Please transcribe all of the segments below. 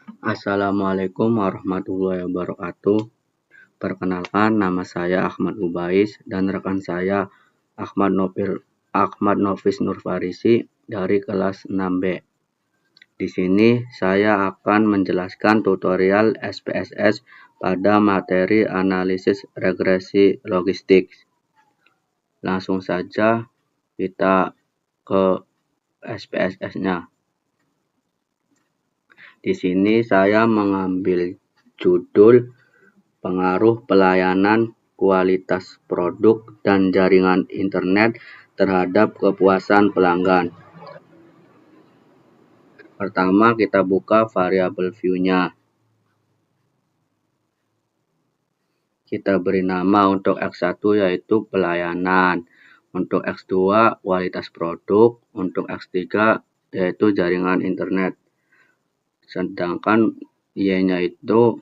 Assalamualaikum warahmatullahi wabarakatuh. Perkenalkan, nama saya Ahmad Ubais dan rekan saya Ahmad Nofis Nurfarisi dari kelas 6B. Di sini saya akan menjelaskan tutorial SPSS pada materi analisis regresi logistik. Langsung saja kita ke SPSS-nya. Di sini saya mengambil judul pengaruh pelayanan, kualitas produk, dan jaringan internet terhadap kepuasan pelanggan. Pertama, kita buka variabel view-nya. Kita beri nama untuk X1 yaitu pelayanan, untuk X2 kualitas produk, untuk X3 yaitu jaringan internet. Sedangkan Y-nya itu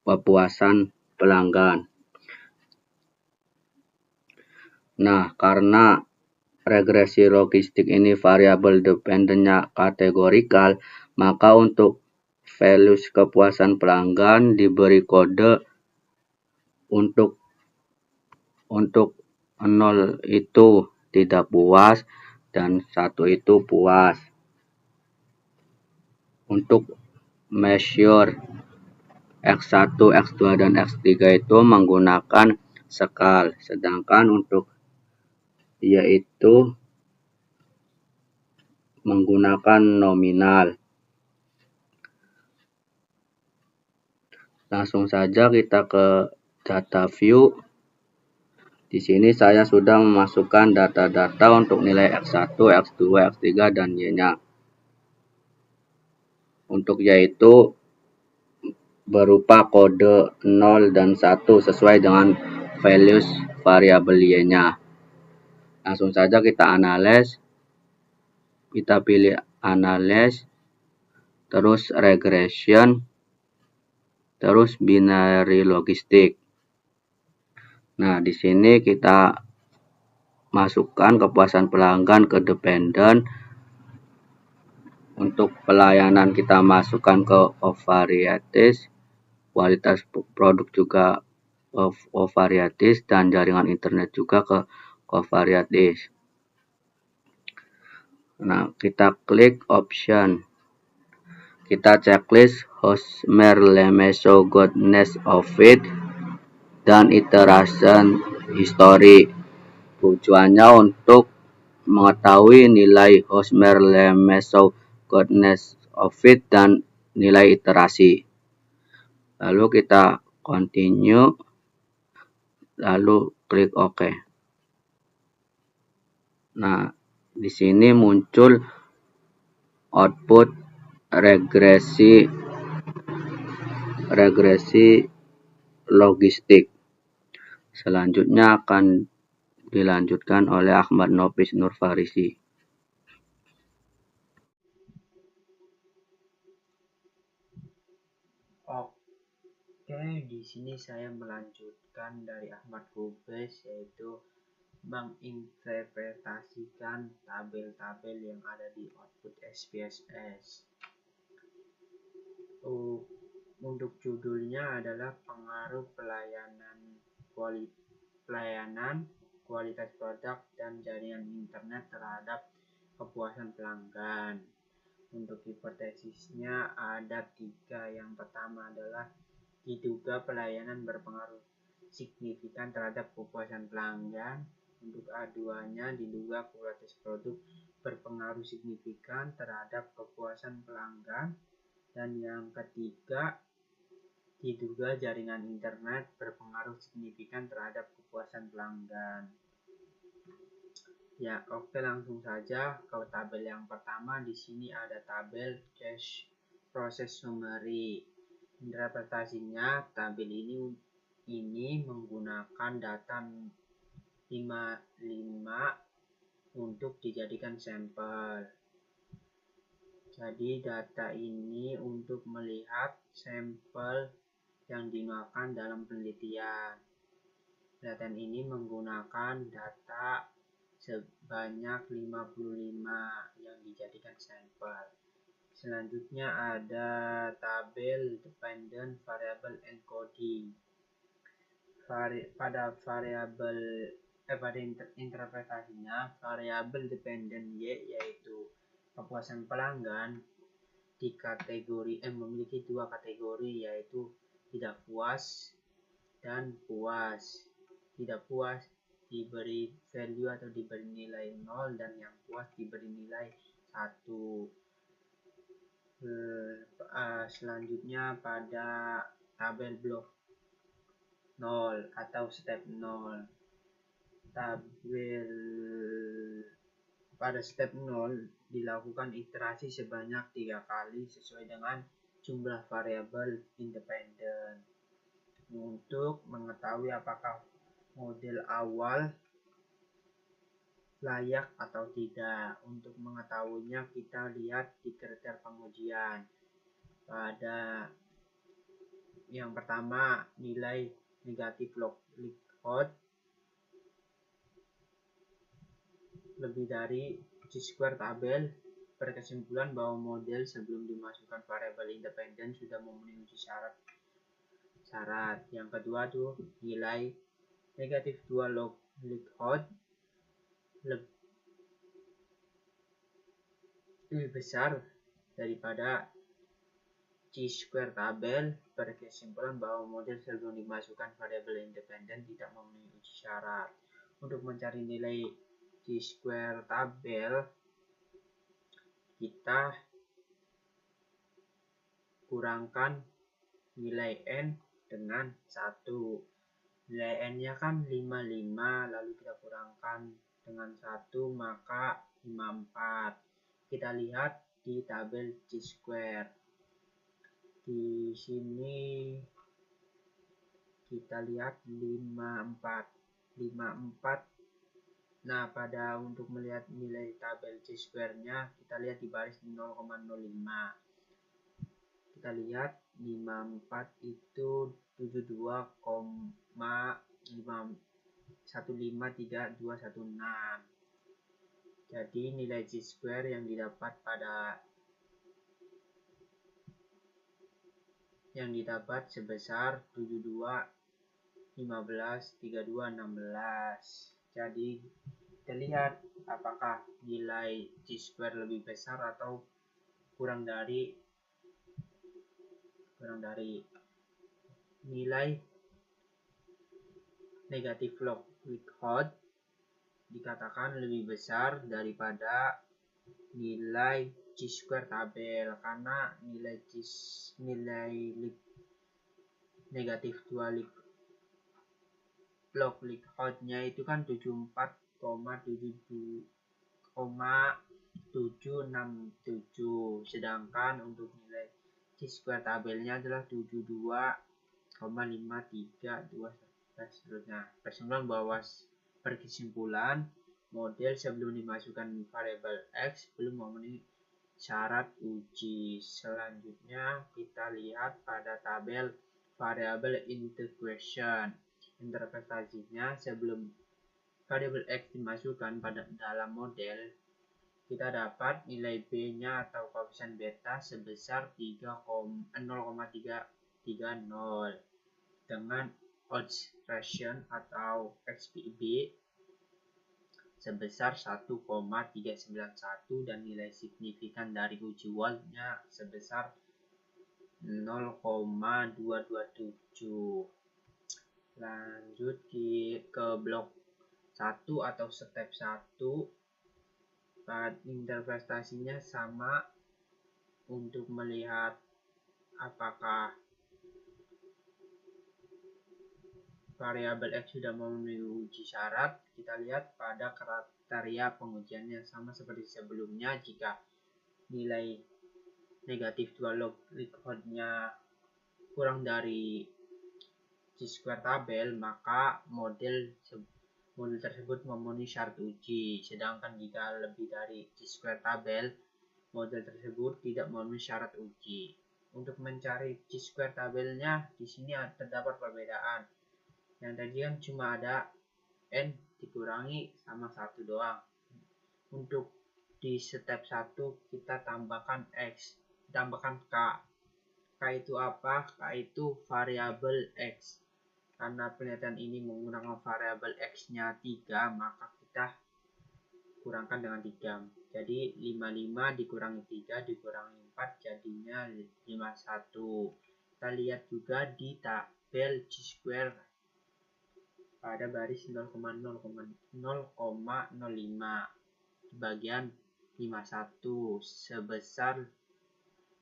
kepuasan pelanggan. Nah, karena regresi logistik ini variabel dependennya kategorikal, maka untuk values kepuasan pelanggan diberi kode untuk 0 itu tidak puas dan 1 itu puas. Untuk measure X1, X2, dan X3 itu menggunakan skala, sedangkan untuk yaitu menggunakan nominal. Langsung saja kita ke data view. Di sini saya sudah memasukkan data-data untuk nilai X1, X2, X3, dan Y-nya. Untuk Y itu berupa kode 0 dan 1 sesuai dengan values variabel Y-nya. Langsung saja kita analyze. Kita pilih analyze, terus regression, terus binary logistik. Nah, di sini kita masukkan kepuasan pelanggan ke dependent. Untuk pelayanan kita masukkan ke covariates, kualitas produk juga covariates, dan jaringan internet juga ke covariates. Nah, kita klik option. Kita checklist Hosmer Lemeso Godness of it dan iteration history. Tujuannya untuk mengetahui nilai Hosmer Lemeso Godness of it dan nilai iterasi. Lalu kita continue, lalu klik OK. Nah, di sini muncul output regresi logistik. Selanjutnya akan dilanjutkan oleh Ahmad Nofis Nurfarisi. Oke, di sini saya melanjutkan dari Ahmad Ubais, yaitu menginterpretasikan tabel-tabel yang ada di output SPSS. Untuk judulnya adalah pengaruh pelayanan, kualitas produk, dan jaringan internet terhadap kepuasan pelanggan. Untuk hipotesisnya ada 3. Yang pertama adalah diduga pelayanan berpengaruh signifikan terhadap kepuasan pelanggan. Untuk A2-nya diduga kualitas produk berpengaruh signifikan terhadap kepuasan pelanggan. Dan yang ketiga, diduga jaringan internet berpengaruh signifikan terhadap kepuasan pelanggan. Ya, oke, langsung saja ke tabel yang pertama. Di sini ada tabel cash process summary. Interpretasinya, tabel ini menggunakan data 55 untuk dijadikan sampel. Jadi data ini untuk melihat sampel yang digunakan dalam penelitian. Data ini menggunakan data sebanyak 55 yang dijadikan sampel. Selanjutnya ada tabel dependent variable encoding. Pada interpretasinya, variabel dependent Y yaitu kepuasan pelanggan di kategori memiliki dua kategori, yaitu tidak puas dan puas. Tidak puas diberi value atau diberi nilai 0 dan yang puas diberi nilai 1. Selanjutnya pada tabel blok 0 atau step 0. Pada step 0 dilakukan iterasi sebanyak 3 kali sesuai dengan jumlah variabel independen. Untuk mengetahui apakah model awal layak atau tidak. Untuk mengetahuinya kita lihat di kriteria pengujian. Pada yang pertama, nilai negatif likelihood lebih dari chi-square tabel berkesimpulan bahwa model sebelum dimasukkan variabel independen sudah memenuhi uji syarat. Yang kedua tuh nilai negatif 2 likelihood lebih besar daripada chi-square tabel berkesimpulan bahwa model sebelum dimasukkan variabel independen tidak memenuhi uji syarat. Untuk mencari nilai chi-square tabel, kita kurangkan nilai n dengan 1. Nilai n-nya kan 55, lalu kita kurangkan dengan 1, maka 54. Kita lihat di tabel chi-square. Di sini kita lihat 54. Nah, untuk melihat nilai tabel chi-square-nya, kita lihat di baris 0,05. Kita lihat 54 itu 72,153,216. Jadi nilai chi-square yang didapat sebesar 72, 15, 32, 16. Jadi kita lihat apakah nilai chi-square lebih besar atau kurang dari nilai negatif likelihood dikatakan lebih besar daripada nilai chi-square tabel, karena nilai negatif 2 likelihood-nya itu kan 74,767, sedangkan untuk nilai chi-square tabelnya adalah 72,532 dan seterusnya. Berkesimpulan model sebelum dimasukkan variabel X belum memenuhi syarat uji. Selanjutnya kita lihat pada tabel variabel integration. Interpretasinya, sebelum variabel X dimasukkan dalam model, kita dapat nilai B-nya atau koefisien beta sebesar 0,330 dengan odds ratio atau XPB sebesar 1,391 dan nilai signifikan dari uji Wald-nya sebesar 0,227. Lanjut ke blok 1 atau step 1. Interpretasinya sama. Untuk melihat apakah variabel X sudah memenuhi uji syarat, kita lihat pada kriteria pengujiannya sama seperti sebelumnya. Jika nilai negatif 2 likelihood-nya kurang dari chi-square tabel, maka model tersebut memenuhi syarat uji. Sedangkan jika lebih dari chi-square tabel, model tersebut tidak memenuhi syarat uji. Untuk mencari chi-square tabelnya, di sini terdapat perbedaan. Yang tadi kan cuma ada n dikurangi sama 1 doang. Untuk di step 1 kita tambahkan x. ditambahkan K. K itu apa? K itu variabel X. Karena penelitian ini menggunakan variabel X-nya 3, maka kita kurangkan dengan 3. Jadi 55 dikurangi 3 dikurangi 4 jadinya 51. Kita lihat juga di tabel G-square pada baris 0,05 di bagian 51 sebesar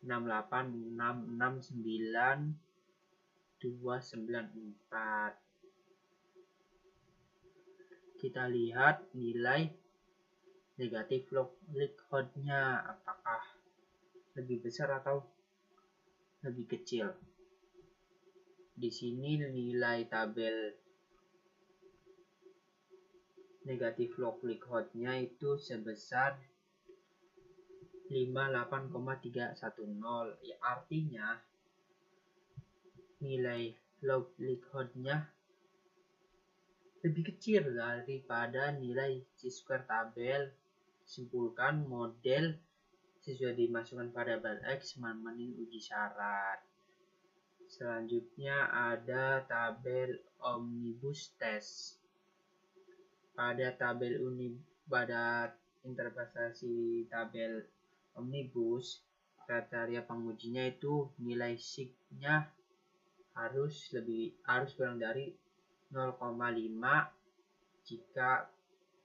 68669,294. Kita lihat nilai negatif likelihood-nya apakah lebih besar atau lebih kecil. Di sini nilai tabel negatif likelihood-nya itu sebesar 58,310. Ya, artinya nilai likelihood-nya lebih kecil daripada nilai chi-square tabel. Simpulkan model sesuai dimasukkan variabel X memenuhi uji syarat. Selanjutnya ada tabel omnibus test. Pada interpretasi tabel omnibus, kriteria pengujinya itu nilai sig-nya harus kurang dari 0,5 jika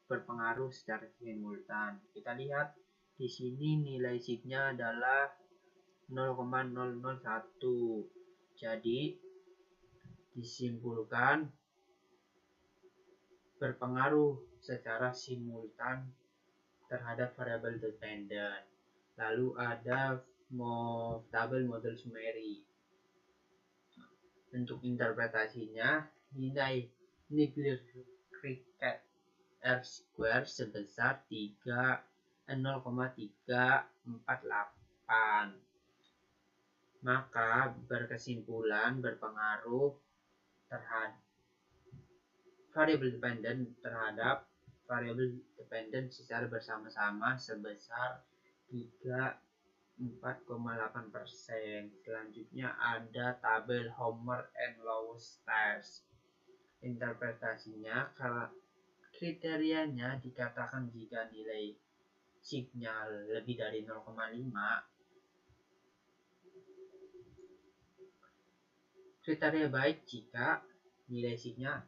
berpengaruh secara simultan. Kita lihat di sini nilai sig-nya adalah 0,001. Jadi disimpulkan berpengaruh secara simultan terhadap variabel dependent. Lalu ada tabel model summary. Untuk interpretasinya, nilai nuclear cricket R² sebesar 0,348. Maka berkesimpulan berpengaruh terhadap variabel dependent terhadap variabel dependent secara bersama-sama sebesar 34,8%. Selanjutnya ada tabel Homer and Loew's test. Interpretasinya, kriterianya dikatakan jika nilai sig-nya lebih dari 0,5, kriteria baik jika nilai sig-nya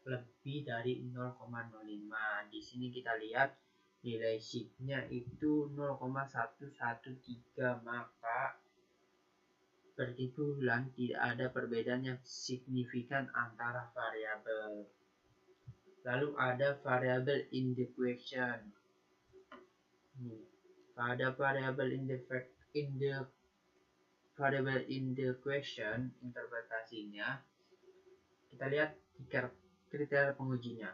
lebih dari 0,05. Di sini kita lihat nilai sig-nya itu 0,113, maka berkesimpulan tidak ada perbedaan yang signifikan antara variabel. Lalu ada variabel in the question. Pada variabel in the question, interpretasinya kita lihat kriteria pengujinya.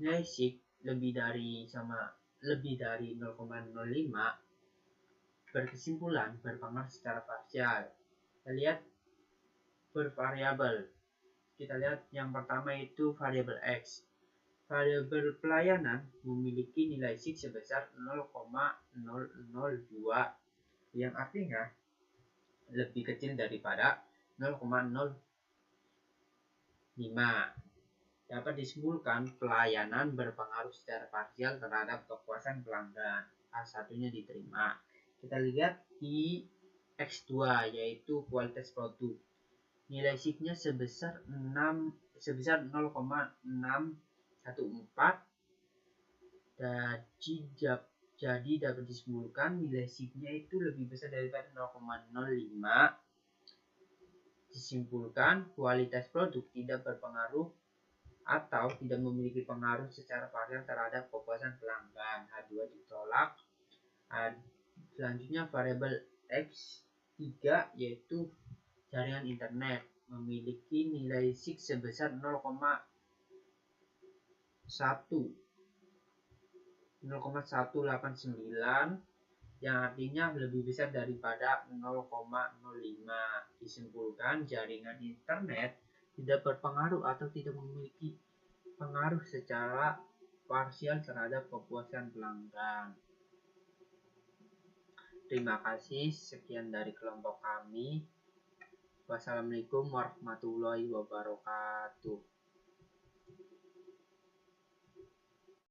Nilai sig lebih dari 0,05, berkesimpulan berpengaruh secara parsial. Kita lihat bervariabel. Kita lihat yang pertama itu variabel X. Variabel pelayanan memiliki nilai sig sebesar 0,002, yang artinya lebih kecil daripada 0,05. Dapat disimpulkan pelayanan berpengaruh secara parsial terhadap kepuasan pelanggan. A1-nya diterima. Kita lihat di X2, yaitu kualitas produk. Nilai sig-nya sebesar 0,614. Jadi dapat disimpulkan nilai sig-nya itu lebih besar daripada 0,05. Disimpulkan kualitas produk tidak berpengaruh atau tidak memiliki pengaruh secara parsial terhadap kepuasan pelanggan. H2 ditolak. Selanjutnya variabel X3, yaitu jaringan internet, memiliki nilai sig sebesar 0,189, yang artinya lebih besar daripada 0,05. Disimpulkan jaringan internet tidak berpengaruh atau tidak memiliki pengaruh secara parsial terhadap kepuasan pelanggan. Terima kasih, sekian dari kelompok kami. Wassalamualaikum warahmatullahi wabarakatuh.